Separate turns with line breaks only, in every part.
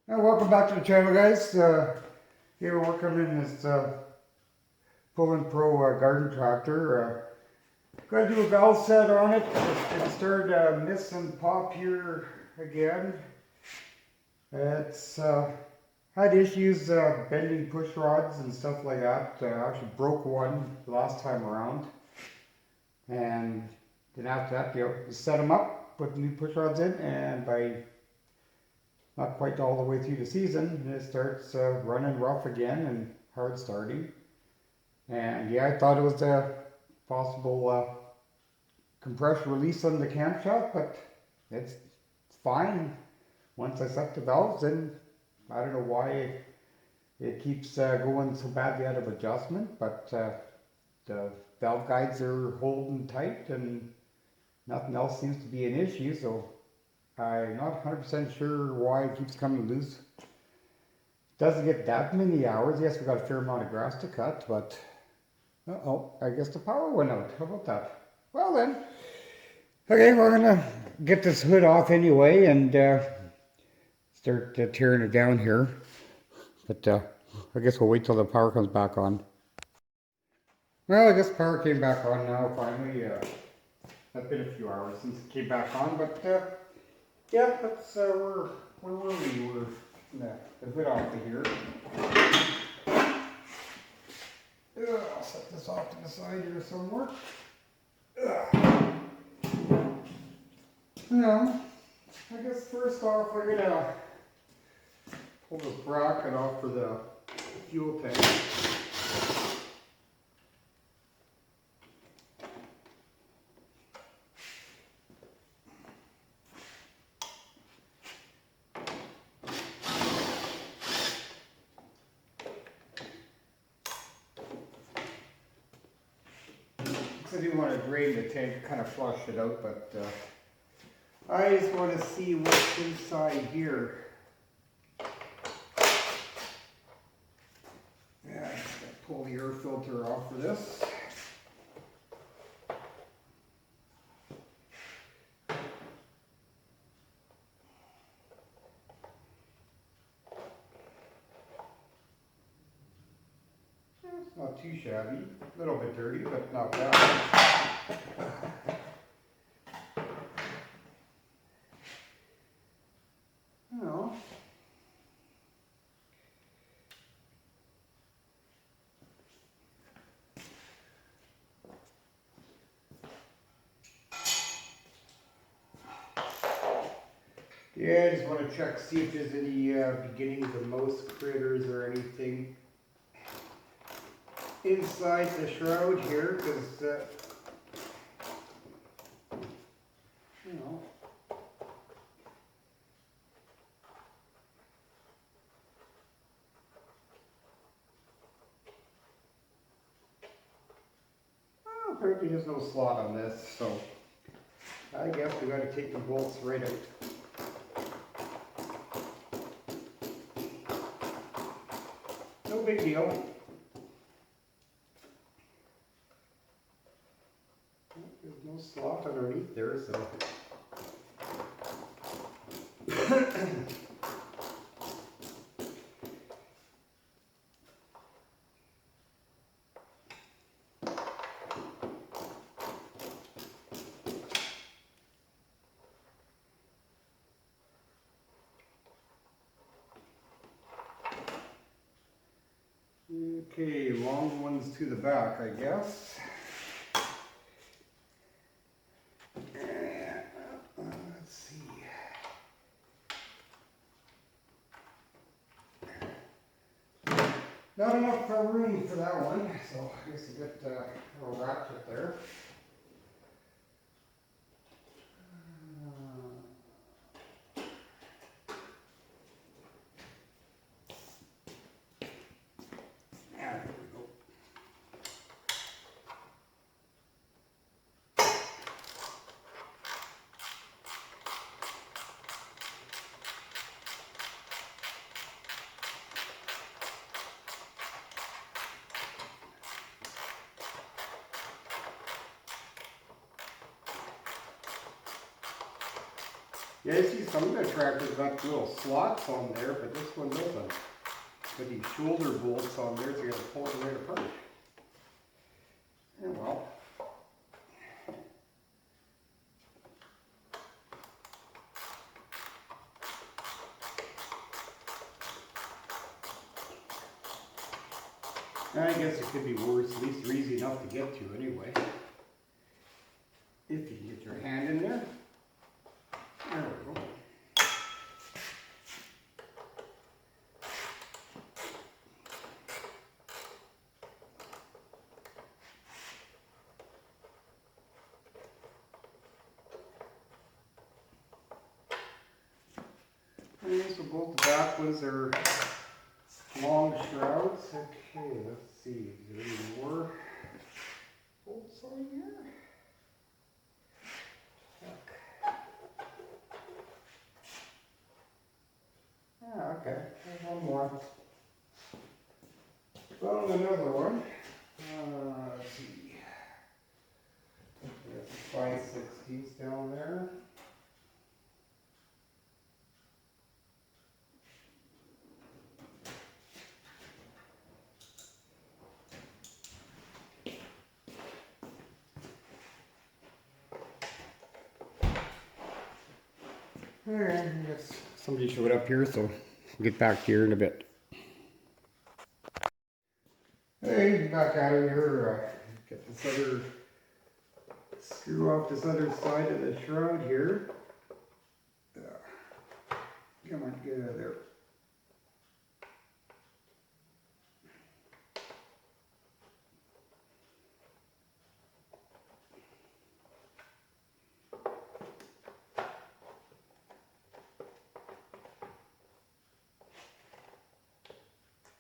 Welcome back to the channel, guys. Here we're working in this Poulan Pro garden tractor. Got to do a valve set on it. It started miss and pop here again. It's had issues bending push rods and stuff like that. I actually broke one the last time around, and then after that, set them up, put new push rods in, and by not quite all the way through the season, it starts running rough again and hard starting. And yeah, I thought it was a possible compressor release on the camshaft, but it's fine. Once I set the valves, then I don't know why it keeps going so badly out of adjustment, but the valve guides are holding tight and nothing else seems to be an issue, so I'm not 100% sure why it keeps coming loose. Doesn't get that many hours. Yes, we got a fair amount of grass to cut, but I guess the power went out. How about that? Well then, okay, we're gonna get this hood off anyway and start tearing it down here. But I guess we'll wait till the power comes back on. Well, I guess power came back on now finally. It's been a few hours since it came back on, but yeah, that's where were we? We're the hood off of here. I'll set this off to the side here somewhere. Now, I guess first off we're gonna pull this bracket off for the fuel tank. I do want to drain the tank, kind of flush it out, but I just want to see what's inside here. Yeah, I'm just going to pull the air filter off for this. It's not too shabby, a little bit dirty, but not bad. Well, yeah, I just want to check, see if there's any beginnings of mouse critters or anything inside the shroud here, because you know, well, apparently there's no slot on this, so I guess we got to take the bolts right out. No big deal. There's no slot underneath there, so. Okay, long ones to the back, I guess. Let's see. Not enough room for that one, so I guess I got a little ratchet there. There we go. Yeah, you see some of the tractors got little slots on there, but this one doesn't. Got these shoulder bolts on there, so you gotta pull it right apart. Yeah, well. I guess it could be worse. At least they're easy enough to get to anyway. If you can get your hand in there. There we go. Okay, so both the back ones are long shrouds. Okay, let's see. Is there any more bolts on here? Check. Ah, okay. There's one more. Found another one. Let's see. There's 5/16 down there. Alright, somebody showed up here, so we'll get back here in a bit. Hey, back out of here. Get this other screw off this other side of the shroud here. Come on, get out of there.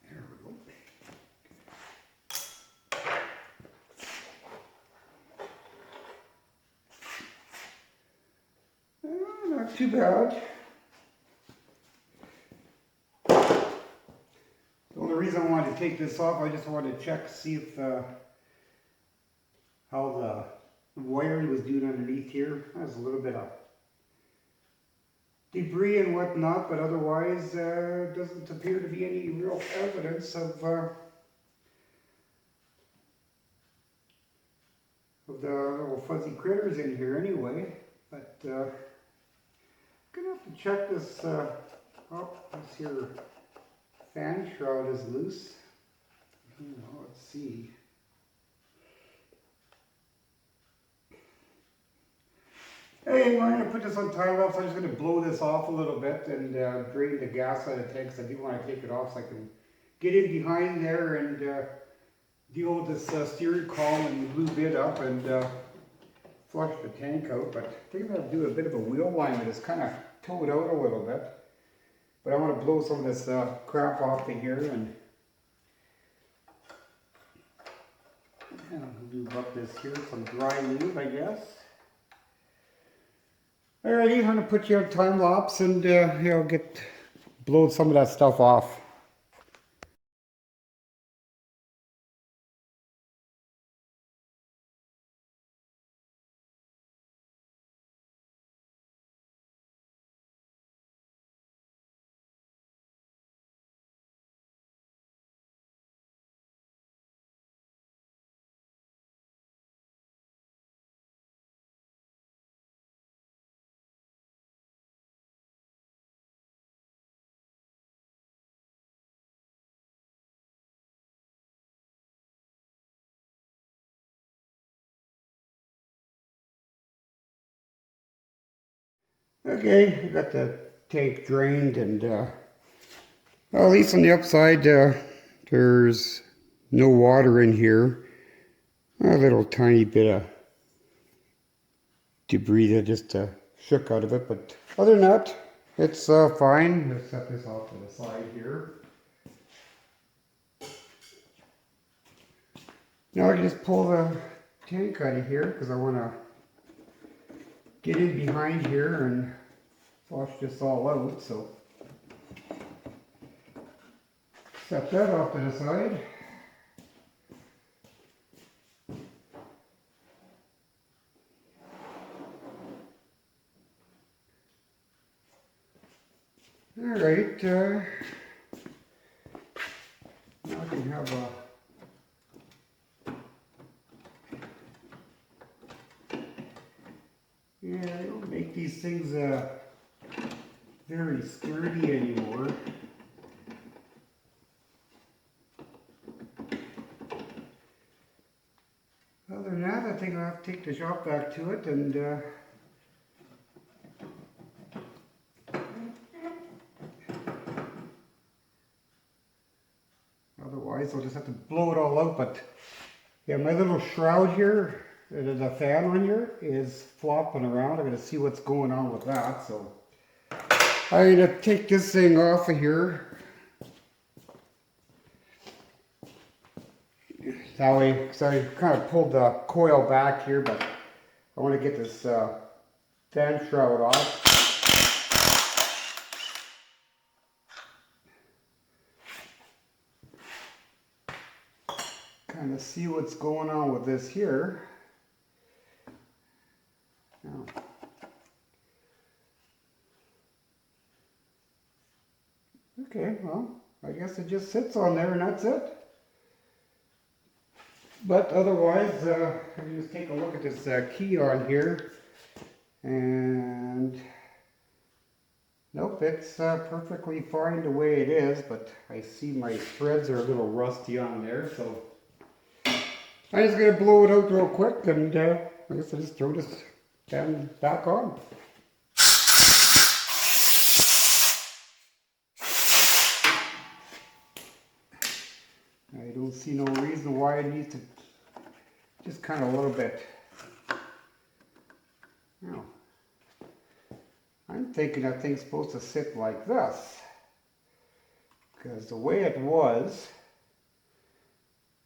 There we go. Not too bad. The only reason I wanted to take this off, I just wanted to check, see if how the wiring was doing underneath here. There's a little bit of debris and whatnot, but otherwise doesn't appear to be any real evidence of the little fuzzy critters in here anyway. But gonna have to check this. Oh, this here fan shroud is loose. Let's see. Hey, we're going to put this on time lapse. I'm just going to blow this off a little bit and drain the gas out of the tank, because I do want to take it off so I can get in behind there and deal with this steering column and blue bit up and flush the tank out. But I think I'm going to do a bit of a wheel alignment. It's kind of towed out a little bit. But I want to blow some of this crap off of here and lube up this here, some dry lube, I guess. Alrighty, I'm going to put you on time lapse and blow some of that stuff off. Okay, I got the tank drained and well, at least on the upside there's no water in here. A little tiny bit of debris that just shook out of it, but other than that, it's fine. Let's set this off to the side here. Now I can just pull the tank out of here because I want to get in behind here and flush this all out. So set that off to the side. now I can have a yeah, I don't make these things very sturdy anymore. Other than that, I think I'll have to take the shop back to it and otherwise I'll just have to blow it all out. But yeah, my little shroud here, there's a fan on here, is flopping around. I'm going to see what's going on with that. So I'm going to take this thing off of here. That way, because I kind of pulled the coil back here, but I want to get this fan shroud off. Kind of see what's going on with this here. Now, okay, well, I guess it just sits on there and that's it. But otherwise, I can just take a look at this key on here, and nope, it's perfectly fine the way it is, but I see my threads are a little rusty on there, so I'm just going to blow it out real quick, and I guess I'll just throw this fan back on. I don't see no reason why it needs to just kind of a little bit. Now, I'm thinking that thing's supposed to sit like this, because the way it was,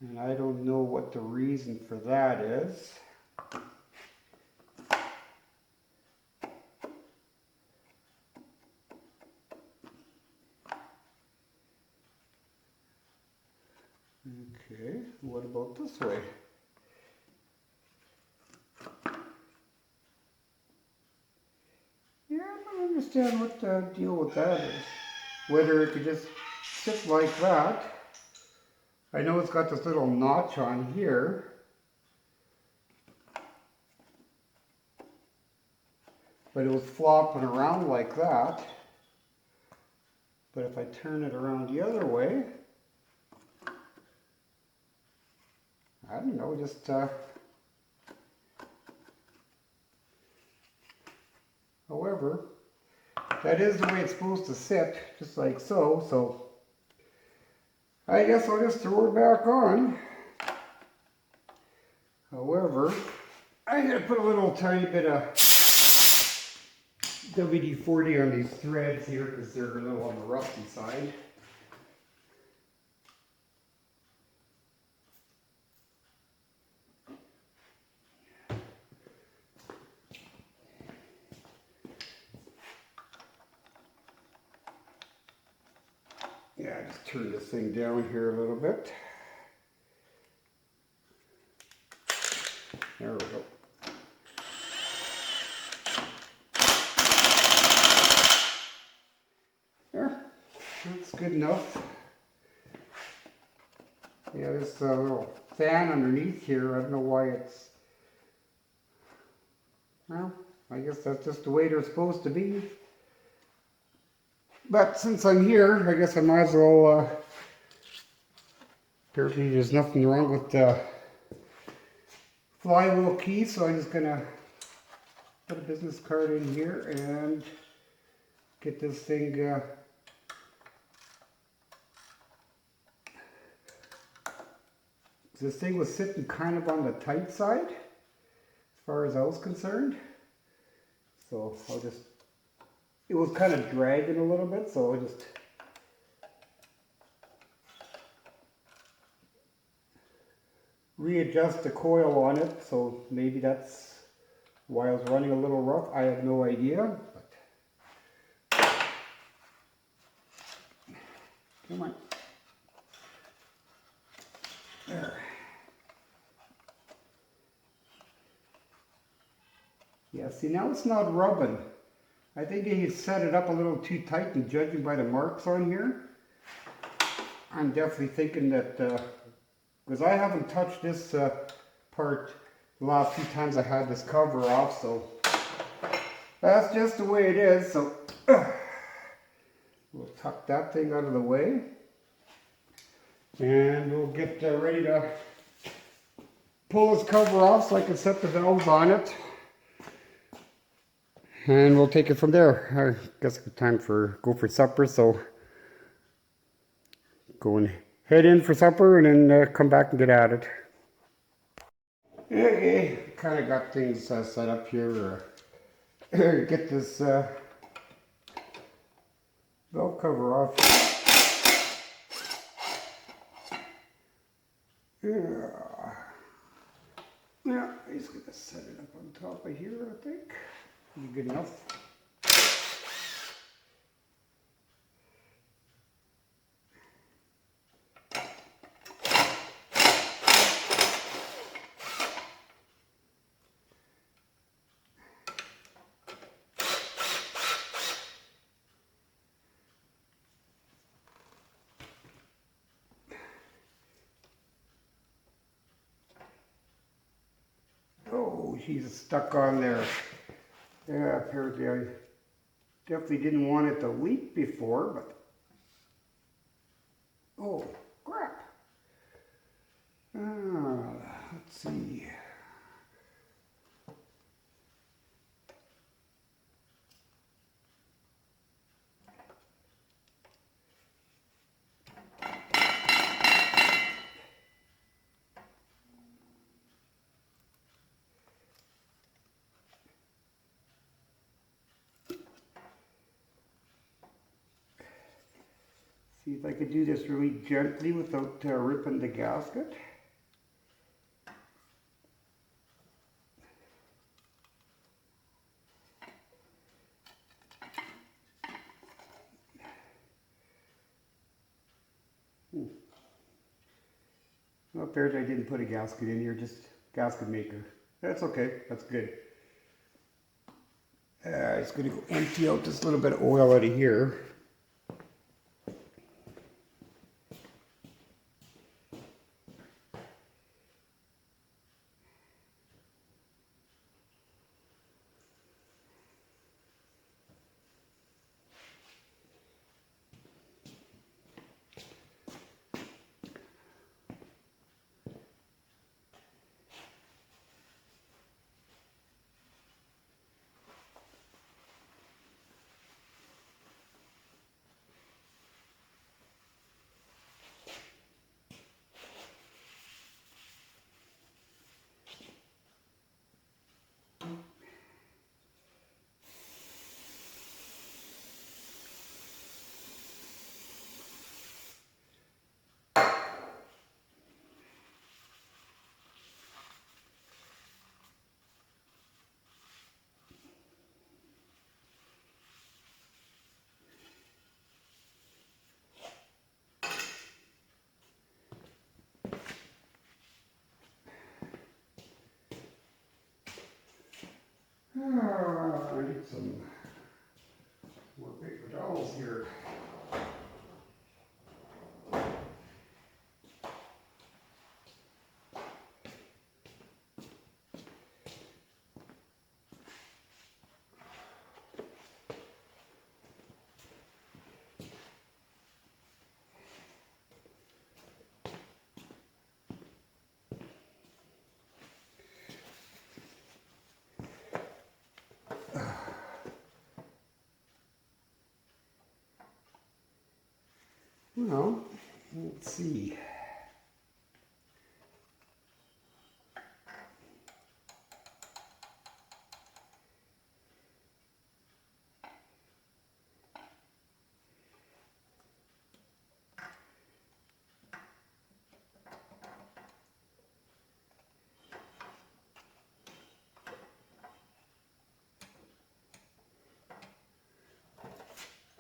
and I don't know what the reason for that is. Okay, what about this way? Yeah, I don't understand what the deal with that is. Whether it could just sit like that. I know it's got this little notch on here. But it was flopping around like that. But if I turn it around the other way, I don't know, just however, that is the way it's supposed to sit, just like so. So I guess I'll just throw it back on. However, I'm going to put a little tiny bit of WD-40 on these threads here because they're a little on the rusty side. Yeah, just turn this thing down here a little bit. There we go. There, that's good enough. Yeah, this little fan underneath here, I don't know why it's, well, I guess that's just the way they're supposed to be. But since I'm here, I guess I might as well, apparently there's nothing wrong with the flywheel key, so I'm just going to put a business card in here and get this thing this thing was sitting kind of on the tight side as far as I was concerned, so I'll just, it was kind of dragging a little bit, so I'll just readjust the coil on it. So maybe that's why I was running a little rough. I have no idea. But come on. There. Yeah, see, now it's not rubbing. I think he set it up a little too tight, and judging by the marks on here, I'm definitely thinking that, because I haven't touched this part the last few times I had this cover off, so that's just the way it is. So we'll tuck that thing out of the way, and we'll get ready to pull this cover off so I can set the valves on it. And we'll take it from there. I guess it's time for go for supper, so go and head in for supper and then come back and get at it. Okay, kind of got things set up here. Get this valve cover off. Yeah, he's gonna set it up on top of here, I think. Be good enough. Oh, he's stuck on there. Yeah, apparently I definitely didn't want it to leak before, but oh, crap. Let's see. See if I could do this really gently without ripping the gasket. Well, apparently I didn't put a gasket in here, just gasket maker. That's okay, that's good. It's going to go empty out this little bit of oil out of here. I need some more paper towels here. Well, let's see.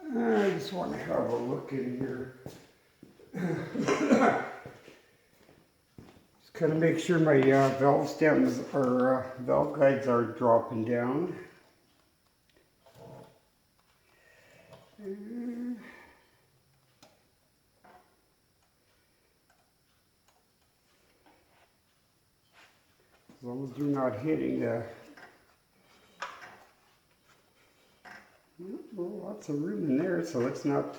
I just want to have a look in here. Just kind of make sure my valve stems or valve guides are dropping down. As long as you're not hitting the... Well, lots of room in there, so it's not...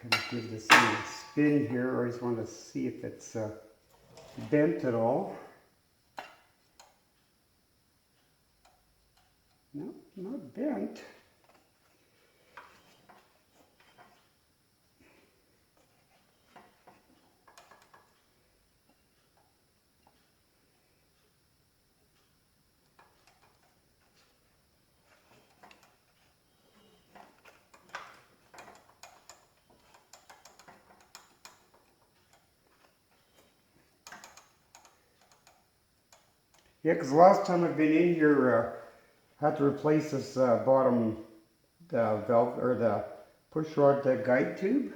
Kind of give this thing a spin here. I just want to see if it's bent at all. No, not bent. Yeah, because the last time I've been in here, I had to replace this bottom valve or the push rod guide tube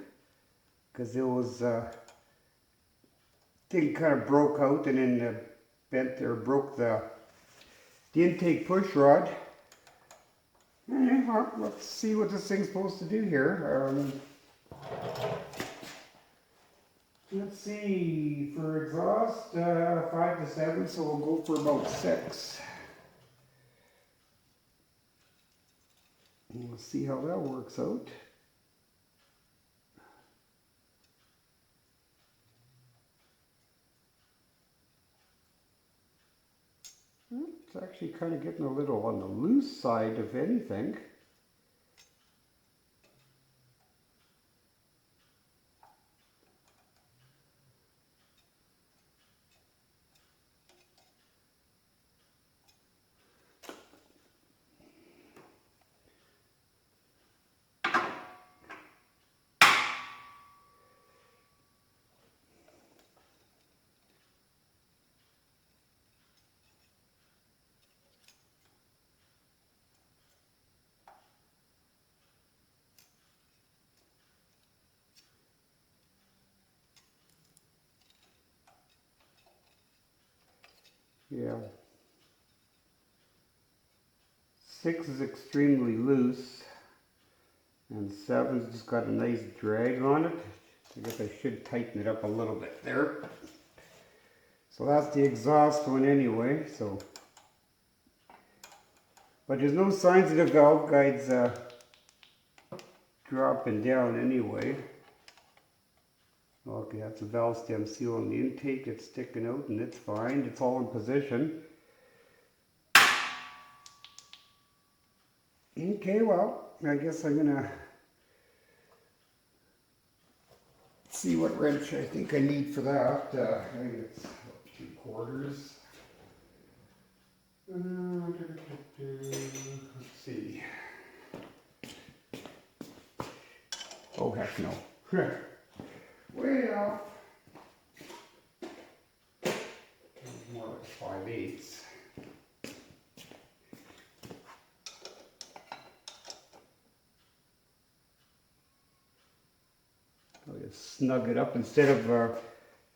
because it was thing kind of broke out and then bent or broke the intake push rod. Well, let's see what this thing's supposed to do here. Let's see, for exhaust, 5 to 7, so we'll go for about 6. And we'll see how that works out. It's actually kind of getting a little on the loose side, if anything. Yeah. 6 is extremely loose, and 7's just got a nice drag on it. I guess I should tighten it up a little bit there. So that's the exhaust one anyway, so. But there's no signs of the valve guides dropping down anyway. Okay, that's a valve stem seal on the intake. It's sticking out and it's fine. It's all in position. Okay, well, I guess I'm gonna see what wrench I think I need for that. I think it's 3/4. Let's see. Oh, heck no. Way off. More like 5/8. I'll just snug it up instead of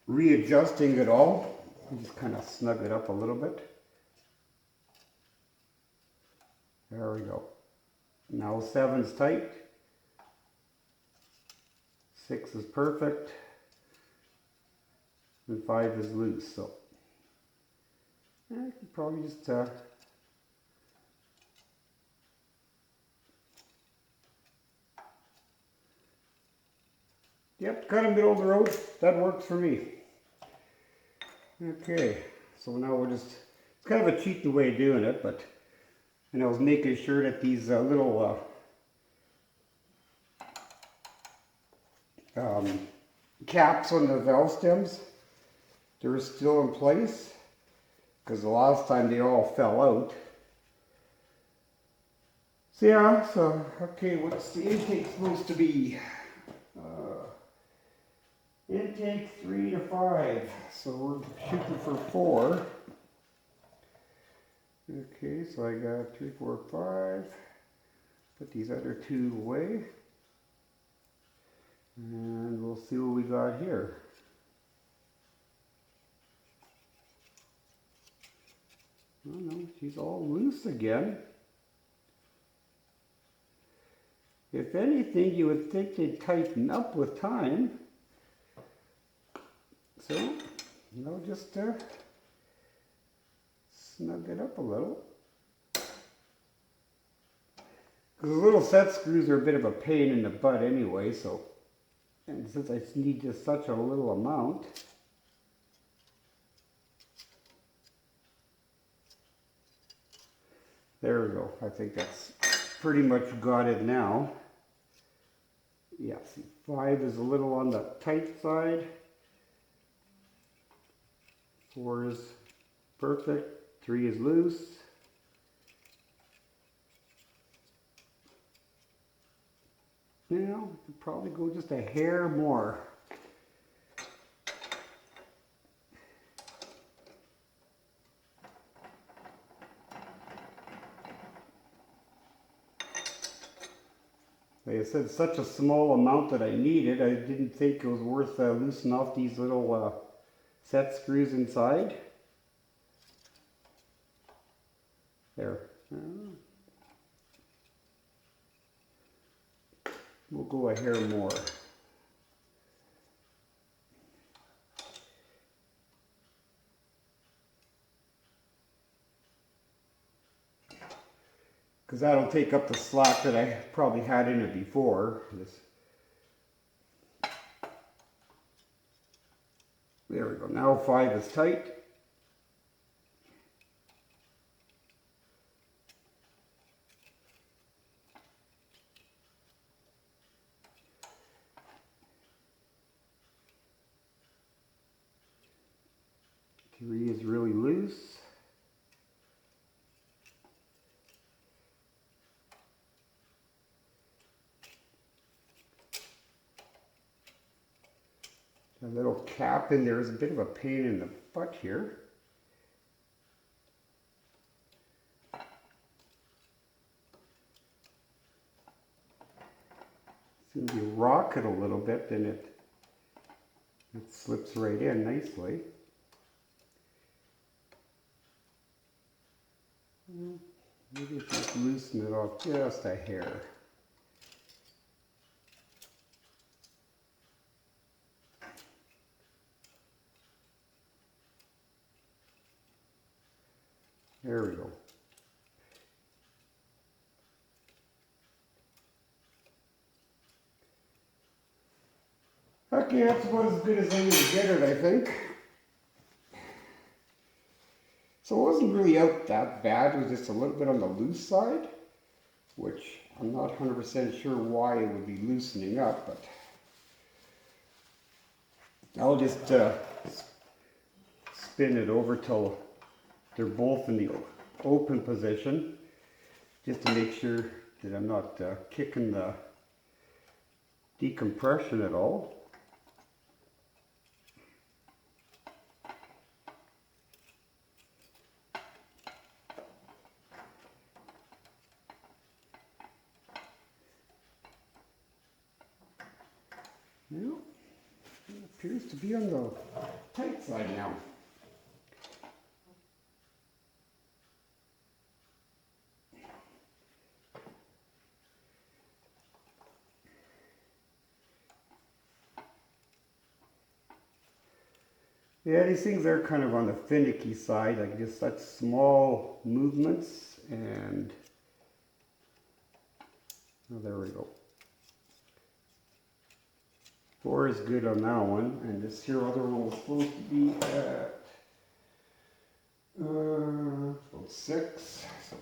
readjusting it all. I'll just kind of snug it up a little bit. There we go. Now 7's tight. 6 is perfect. And 5 is loose, so I could probably just yep, kind of middle of the road. That works for me. Okay, so now we're just, it's kind of a cheating way of doing it, but and I was making sure that these little caps on the valve stems, they're still in place, because the last time they all fell out. So yeah, so okay, what's the intake supposed to be? Intake 3 to 5. So we're shooting for 4. Okay, so I got 3, 4, 5. Put these other 2 away. And we'll see what we got here. Oh no, she's all loose again. If anything, you would think they'd tighten up with time. So, just snug it up a little. The little set screws are a bit of a pain in the butt anyway, so, and since I need just such a little amount, there we go. I think that's pretty much got it now. Yeah, see, 5 is a little on the tight side. 4 is perfect. 3 is loose. Now, could probably go just a hair more. Like I said, such a small amount that I needed. I didn't think it was worth loosening off these little set screws inside. There. We'll go a hair more. Because that'll take up the slack that I probably had in it before. There we go. Now 5 is tight. Three is really loose. A little cap in there is a bit of a pain in the butt here. As soon as you rock it a little bit, then it slips right in nicely. Maybe just loosen it off just a hair. There we go. Okay, that's about as good as I'm going to get it, I think. So it wasn't really out that bad. It was just a little bit on the loose side, which I'm not 100% sure why it would be loosening up, but I'll just spin it over till they're both in the open position, just to make sure that I'm not kicking the decompression at all. Well, it appears to be on the tight side now. Yeah, these things are kind of on the finicky side, like just such small movements, and oh, there we go. 4 is good on that one, and this here other one was supposed to be at about 6. So.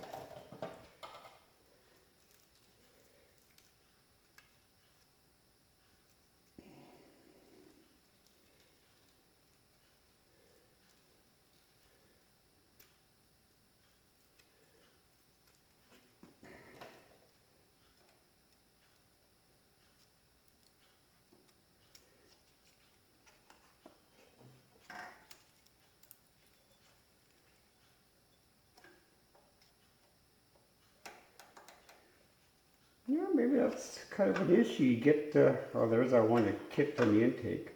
maybe that's kind of an issue. You get, oh, there's that one that kicked on the intake.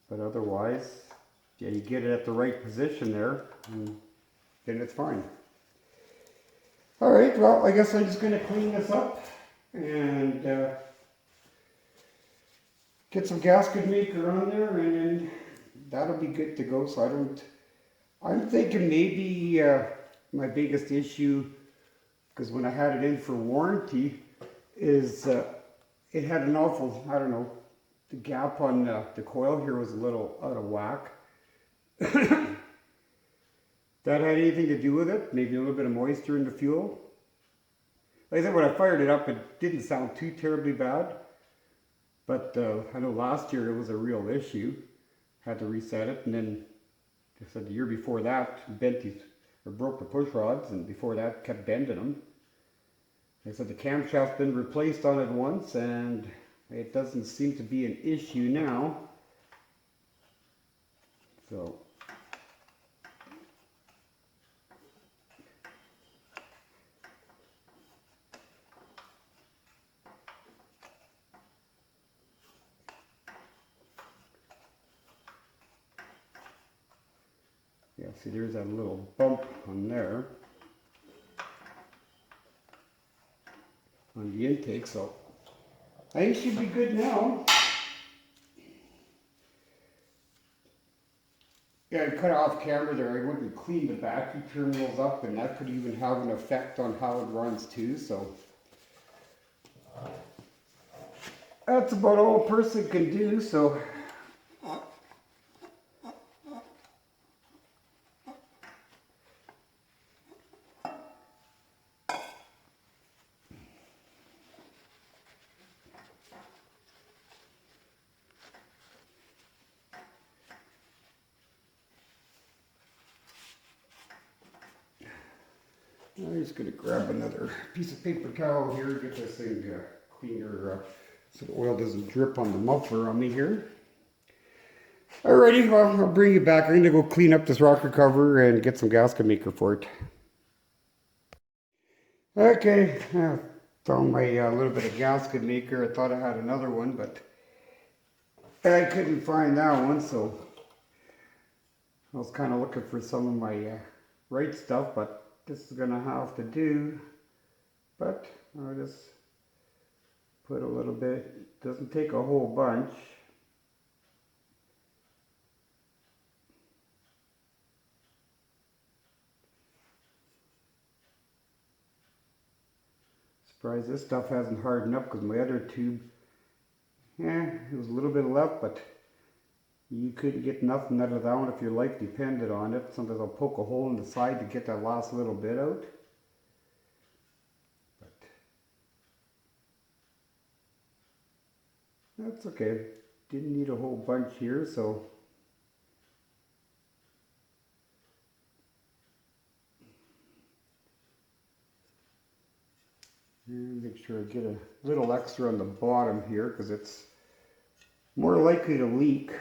But otherwise, yeah, you get it at the right position there, and then it's fine. All right, well, I guess I'm just going to clean this up and get some gasket maker on there, and that'll be good to go. So I'm thinking maybe my biggest issue, because when I had it in for warranty, is it had an awful, I don't know, the gap on the coil here was a little out of whack. That had anything to do with it? Maybe a little bit of moisture in the fuel? Like I said, when I fired it up, it didn't sound too terribly bad. But I know last year it was a real issue. Had to reset it, and then I said the year before that, broke the push rods, and before that kept bending them. They said the camshaft's been replaced on it once, and it doesn't seem to be an issue now. So yeah, see, there's that little bump on there on the intake, so I think it should be good now. Yeah, I cut off camera there. I wouldn't clean the battery terminals up, and that could even have an effect on how it runs too, so that's about all a person can do. So I'm just going to grab another piece of paper towel here, get this thing cleaner so the oil doesn't drip on the muffler on me here. Alrighty, well, I'll bring you back. I'm going to go clean up this rocker cover and get some gasket maker for it. Okay, I found my little bit of gasket maker. I thought I had another one, but I couldn't find that one, so I was kind of looking for some of my right stuff, but this is going to have to do. But I'll just put a little bit. It doesn't take a whole bunch. Surprised this stuff hasn't hardened up, because my other tube, it was a little bit left, but you couldn't get nothing out of that one if your life depended on it. Sometimes I'll poke a hole in the side to get that last little bit out. But that's okay. Didn't need a whole bunch here, so and make sure I get a little extra on the bottom here, because it's more likely to leak.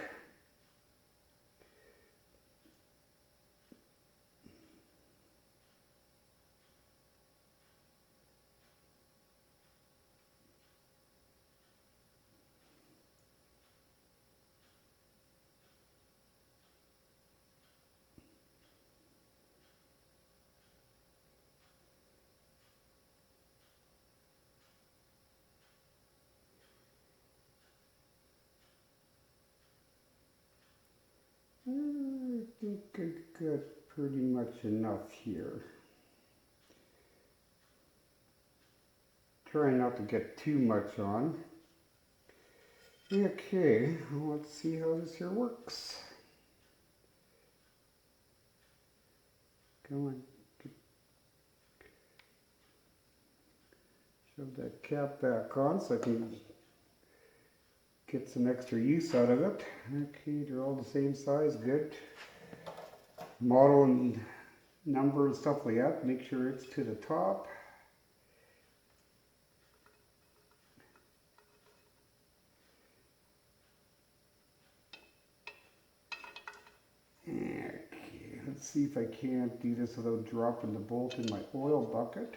I think I got pretty much enough here. Try not to get too much on. Okay, well, let's see how this here works. Come on. Shove that cap back on so I can get some extra use out of it. Okay, they're all the same size, good. Model and number and stuff like that, make sure it's to the top. Okay, let's Let's see if I can't do this without dropping the bolt in my oil bucket.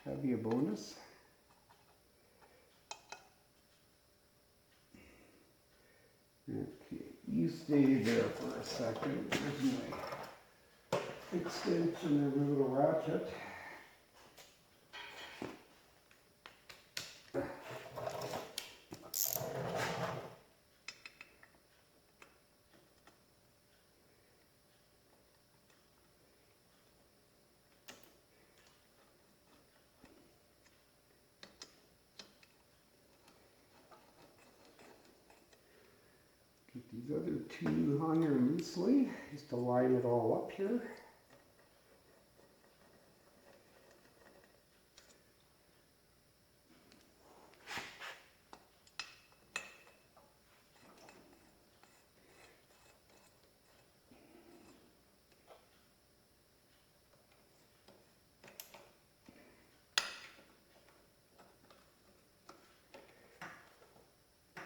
That'd be a bonus. Okay, you stay there for a second. There's my extension of my little ratchet. Get these other two on here loosely, just to line it all up here.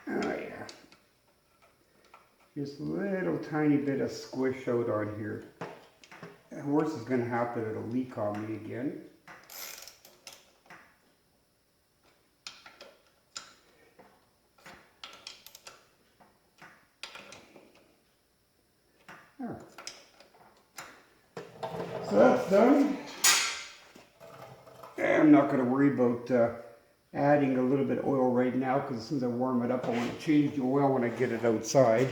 Oh yeah. Just a little tiny bit of squish out on here. The worst is going to happen, it'll leak on me again. Alright. So that's done. I'm not going to worry about adding a little bit of oil right now, because as soon as I warm it up, I want to change the oil when I get it outside.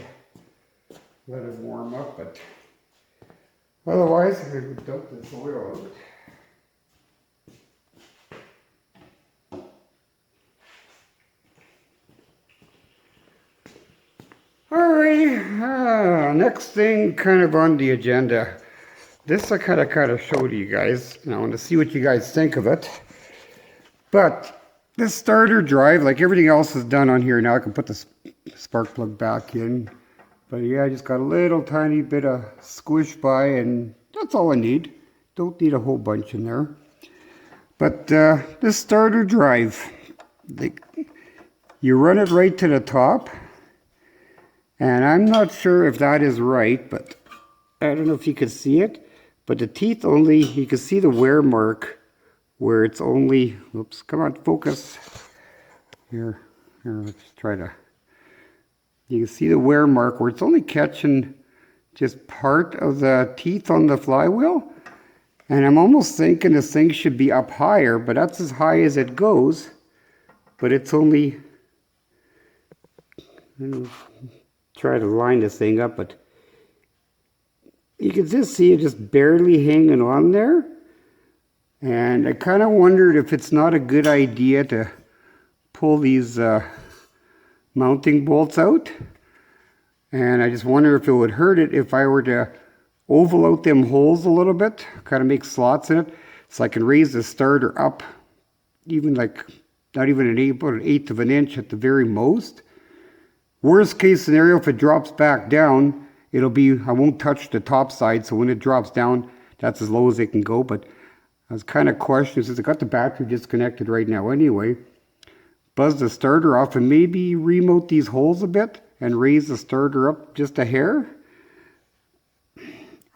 Let it warm up, but otherwise I'm going to dump this oil out. Alrighty, next thing kind of on the agenda. This I kind of show to you guys, and I want to see what you guys think of it. But this starter drive, like everything else is done on here now, I can put the spark plug back in. But yeah, I just got a little tiny bit of squish by, and that's all I need. Don't need a whole bunch in there. But this starter drive, you run it right to the top. And I'm not sure if that is right, but I don't know if you can see it. But the teeth only, you can see the wear mark where it's only, oops, come on, focus. Here, let's try to. You can see the wear mark where it's only catching just part of the teeth on the flywheel. And I'm almost thinking this thing should be up higher, but that's as high as it goes. But it's only, try to line this thing up, but you can just see it just barely hanging on there. And I kind of wondered if it's not a good idea to pull these mounting bolts out, and I just wonder if it would hurt it if I were to oval out them holes a little bit, kind of make slots in it, so I can raise the starter up, even like not even about an eighth of an inch at the very most. Worst case scenario, if it drops back down, it'll be, I won't touch the top side, so when it drops down, that's as low as it can go. But I was kind of questioning, since I got the battery disconnected right now anyway, buzz the starter off and maybe remote these holes a bit and raise the starter up just a hair.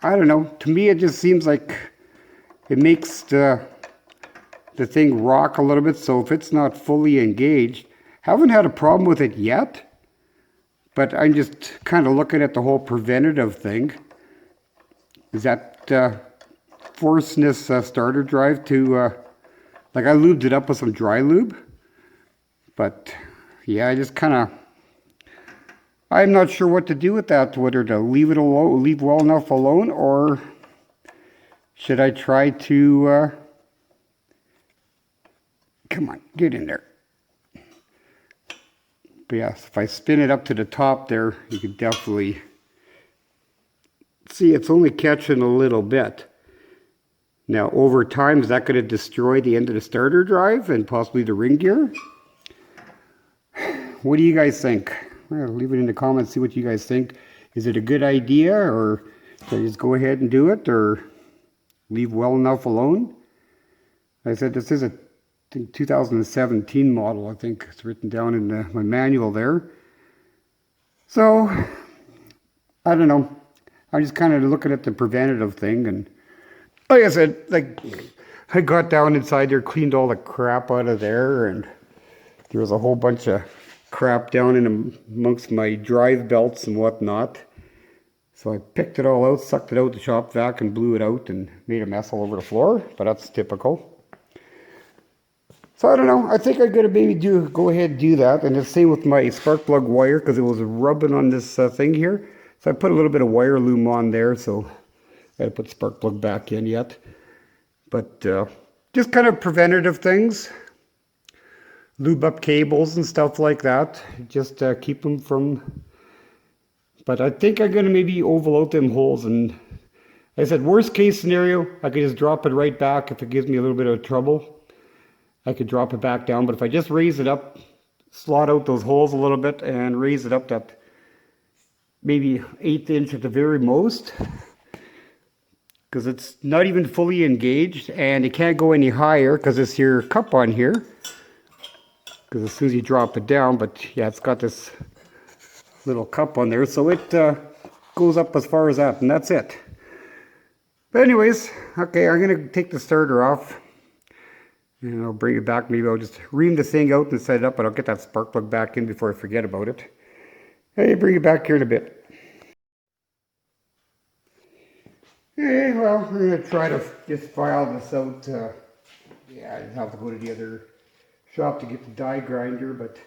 I don't know. To me, it just seems like it makes the thing rock a little bit. So if it's not fully engaged, haven't had a problem with it yet, but I'm just kind of looking at the whole preventative thing. Is that forcing this starter drive to, like I lubed it up with some dry lube. But yeah, I just kind of, I'm not sure what to do with that, whether to leave it alone, leave well enough alone, or should I try to, come on, get in there. But yeah, if I spin it up to the top there, you can definitely see it's only catching a little bit. Now, over time, is that going to destroy the end of the starter drive and possibly the ring gear? What do you guys think? Well, leave it in the comments, see what you guys think. Is it a good idea, or should I just go ahead and do it, or leave well enough alone? Like I said, this is a 2017 model, I think it's written down in my manual there. So, I don't know. I'm just kind of looking at the preventative thing, and like I said, like I got down inside there, cleaned all the crap out of there, and there was a whole bunch of crap down in amongst my drive belts and whatnot. So I picked it all out, sucked it out the shop vac, and blew it out and made a mess all over the floor, but that's typical. So I don't know, I think I'm going to maybe go ahead and do that, and the same with my spark plug wire, because it was rubbing on this thing here. So I put a little bit of wire loom on there, so I had to put spark plug back in yet. But just kind of preventative things. Lube up cables and stuff like that. Just keep them from... But I think I'm going to maybe oval out them holes, and like I said, worst case scenario, I could just drop it right back if it gives me a little bit of trouble. I could drop it back down, but if I just raise it up, slot out those holes a little bit and raise it up that maybe 1/8 inch at the very most, because it's not even fully engaged and it can't go any higher because it's your cup on here, because as soon as you drop it down, but yeah, it's got this little cup on there, so it goes up as far as that, and that's it. But anyways, okay, I'm gonna take the starter off and I'll bring it back. Maybe I'll just ream the thing out and set it up, but I'll get that spark plug back in before I forget about it. Hey, bring it back here in a bit. Hey, well, I'm gonna try to just file this out. Yeah, I have to go to the other shop to get the die grinder, but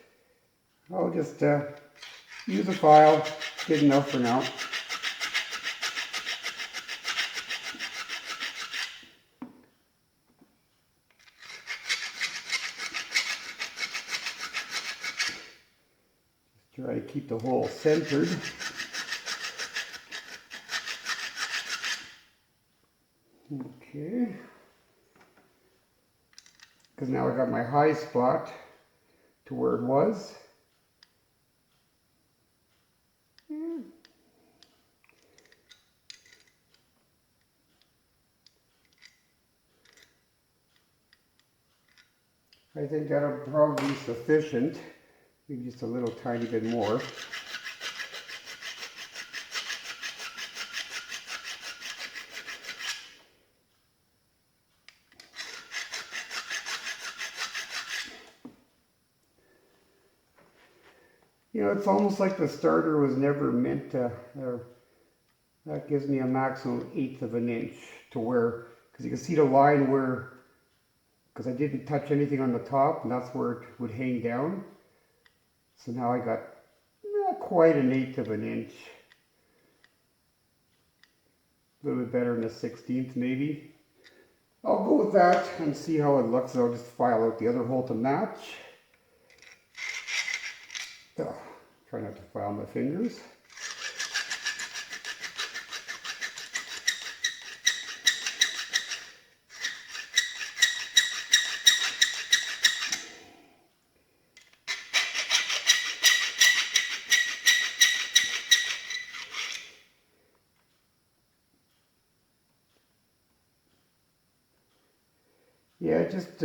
I'll just use a file. Good enough for now. Try to keep the hole centered. Okay. Because now I got my high spot to where it was. I think that'll probably be sufficient. Maybe just a little tiny bit more. You know, it's almost like the starter was never meant to, that gives me a maximum 1/8 of an inch to where, because you can see the line where, because I didn't touch anything on the top, and that's where it would hang down. So now I got not quite an 1/8 of an inch. A little bit better than a 1/16 maybe. I'll go with that and see how it looks. I'll just file out the other hole to match. Oh, try not to file my fingers. Yeah, just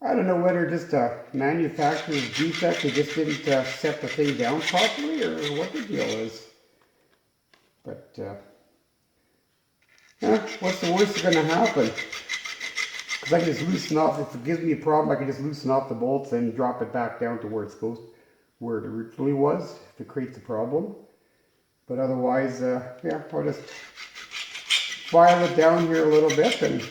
I don't know whether just a manufacturer's defect, they just didn't set the thing down properly, or what the deal is. But what's the worst that's going to happen? Because I can just loosen off, if it gives me a problem, I can just loosen off the bolts and drop it back down to where it's supposed, where it originally was, if it creates a problem. But otherwise, yeah, I'll just file it down here a little bit and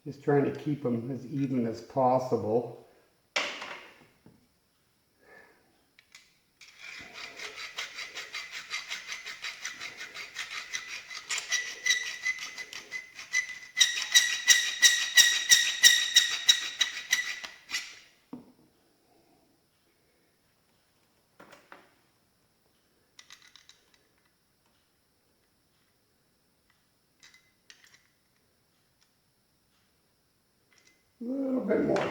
just trying to keep them as even as possible. A little bit more.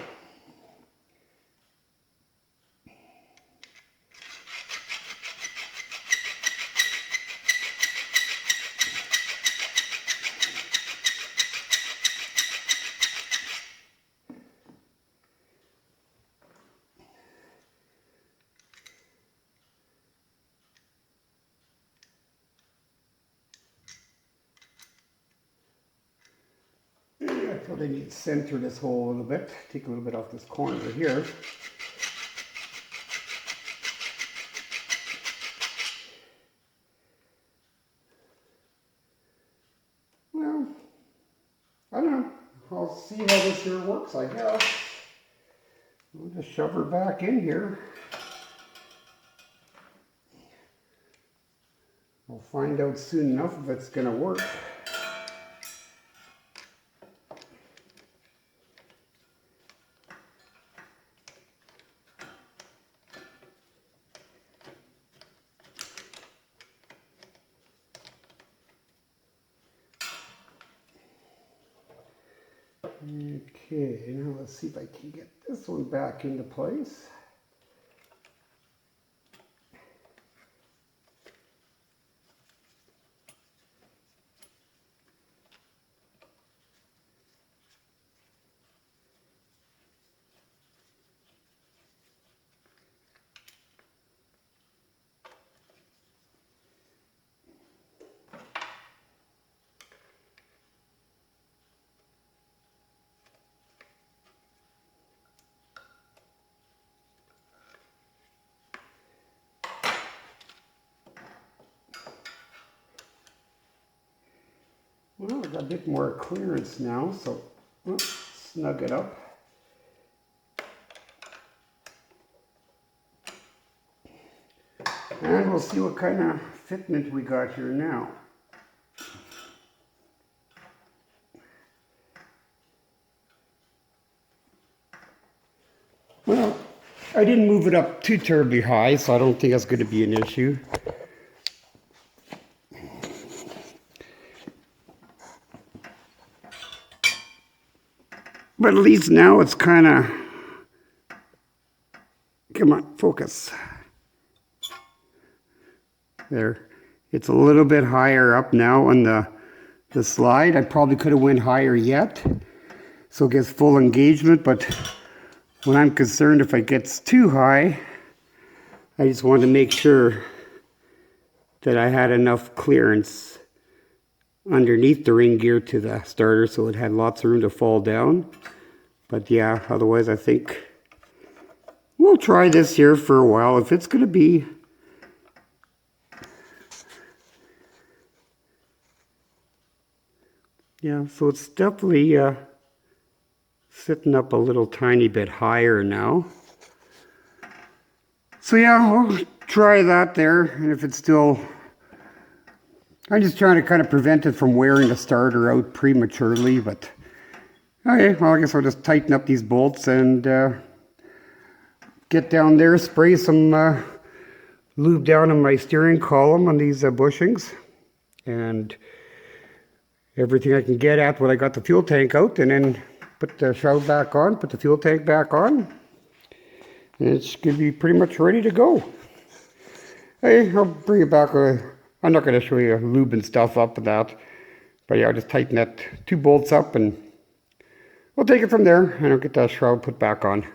I probably need to center this hole a little bit. Take a little bit off this corner here. Well, I don't know. I'll see how this here works, I guess. We'll just shove her back in here. I'll find out soon enough if it's going to work. Okay, now let's see if I can get this one back into place. Well, I've got a bit more clearance now, so snug it up. And we'll see what kind of fitment we got here now. Well, I didn't move it up too terribly high, so I don't think that's going to be an issue. But at least now it's kind of, come on, focus. There, it's a little bit higher up now on the slide. I probably could have went higher yet, so it gets full engagement, but when I'm concerned if it gets too high, I just want to make sure that I had enough clearance underneath the ring gear to the starter so it had lots of room to fall down. But yeah, otherwise I think we'll try this here for a while. If it's going to be yeah, so it's definitely sitting up a little tiny bit higher now. So yeah, we'll try that there, and if it's still, I'm just trying to kind of prevent it from wearing the starter out prematurely, but okay, well I guess I'll just tighten up these bolts and get down there, spray some lube down in my steering column on these bushings, and everything I can get at when I got the fuel tank out, and then put the shroud back on, put the fuel tank back on, and it's going to be pretty much ready to go. Hey, I'll bring it back. I'm not going to show you lube and stuff up with that, but yeah, I'll just tighten that 2 bolts up and we'll take it from there, and I'll get that shroud put back on.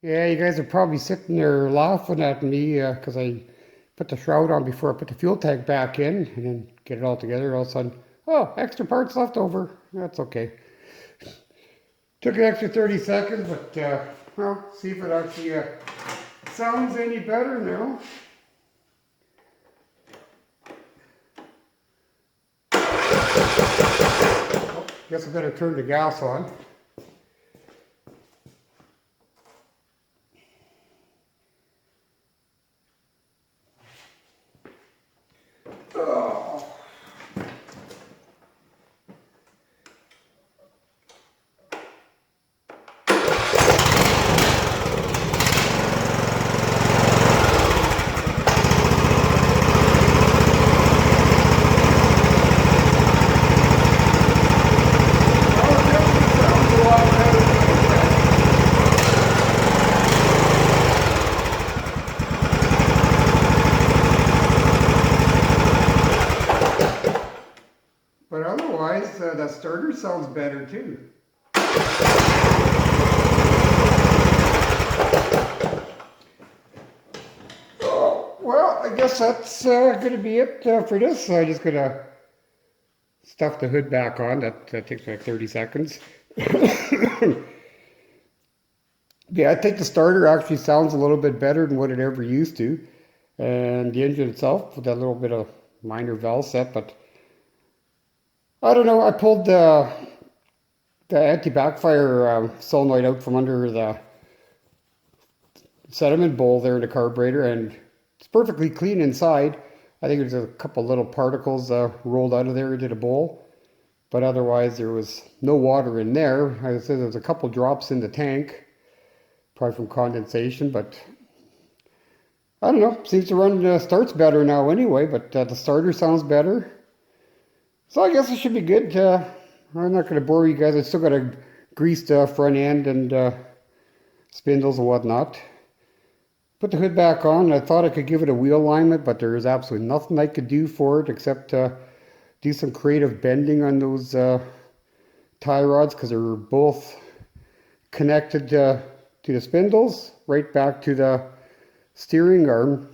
Yeah, you guys are probably sitting there laughing at me because I put the shroud on before I put the fuel tank back in and then get it all together. All of a sudden, oh, extra parts left over. That's okay. Took an extra 30 seconds, but well, see if it actually sounds any better now. Oh, guess I better turn the gas on. Oh. But otherwise, that starter sounds better too. Oh, well, I guess that's going to be it for this. So I'm just going to stuff the hood back on. That takes like 30 seconds. Yeah, I think the starter actually sounds a little bit better than what it ever used to. And the engine itself, with that little bit of minor valve set, but I don't know, I pulled the anti-backfire solenoid out from under the sediment bowl there in the carburetor, and it's perfectly clean inside. I think there's a couple little particles rolled out of there into the bowl, but otherwise there was no water in there. As I said, there's a couple drops in the tank, probably from condensation, but I don't know, seems to run, starts better now anyway, but the starter sounds better. So I guess it should be good. I'm not going to bore you guys. I still got to grease the front end and spindles and whatnot. Put the hood back on. I thought I could give it a wheel alignment, but there is absolutely nothing I could do for it except do some creative bending on those tie rods because they're both connected to the spindles right back to the steering arm.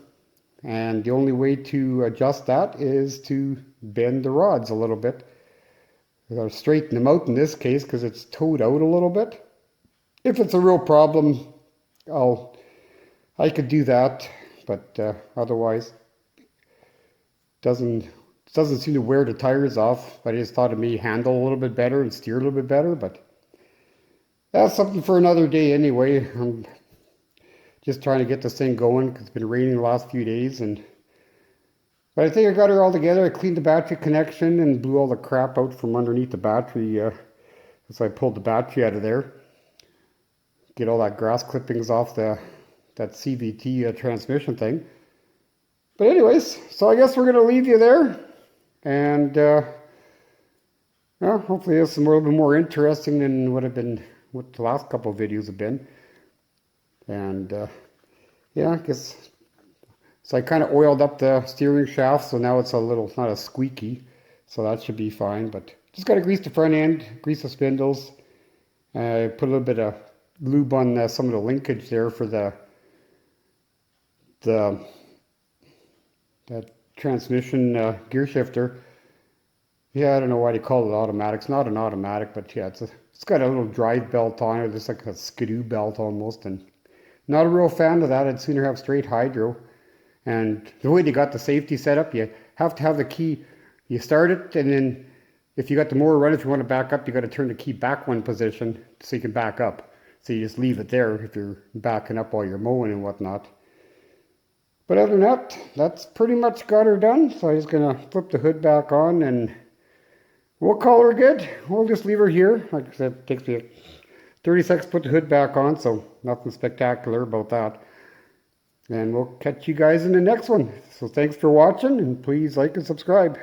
And the only way to adjust that is to bend the rods a little bit. I'll straighten them out in this case because it's towed out a little bit. If it's a real problem, I could do that, but otherwise, doesn't seem to wear the tires off. But I just thought it may handle a little bit better and steer a little bit better. But that's something for another day anyway. I'm just trying to get this thing going because it's been raining the last few days, but I think I got her all together. I cleaned the battery connection and blew all the crap out from underneath the battery. So I pulled the battery out of there. Get all that grass clippings off that CVT transmission thing. But anyways, so I guess we're going to leave you there. And well, hopefully it's a little bit more interesting than what the last couple of videos have been. And yeah, I guess, so I kind of oiled up the steering shaft, so now it's not as squeaky, so that should be fine. But just got to grease the front end, grease the spindles, put a little bit of lube on some of the linkage there for that transmission gear shifter. Yeah, I don't know why they call it automatic. It's not an automatic, but yeah, it's got a little drive belt on it, just like a skidoo belt almost, and not a real fan of that. I'd sooner have straight hydro. And the way they got the safety set up, you have to have the key. You start it, and then if you got the motor running, if you want to back up, you got to turn the key back one position so you can back up. So you just leave it there if you're backing up while you're mowing and whatnot. But other than that, that's pretty much got her done. So I'm just going to flip the hood back on and we'll call her good. We'll just leave her here. Like I said, it takes me 30 seconds to put the hood back on, so nothing spectacular about that. And we'll catch you guys in the next one. So thanks for watching, and please like and subscribe.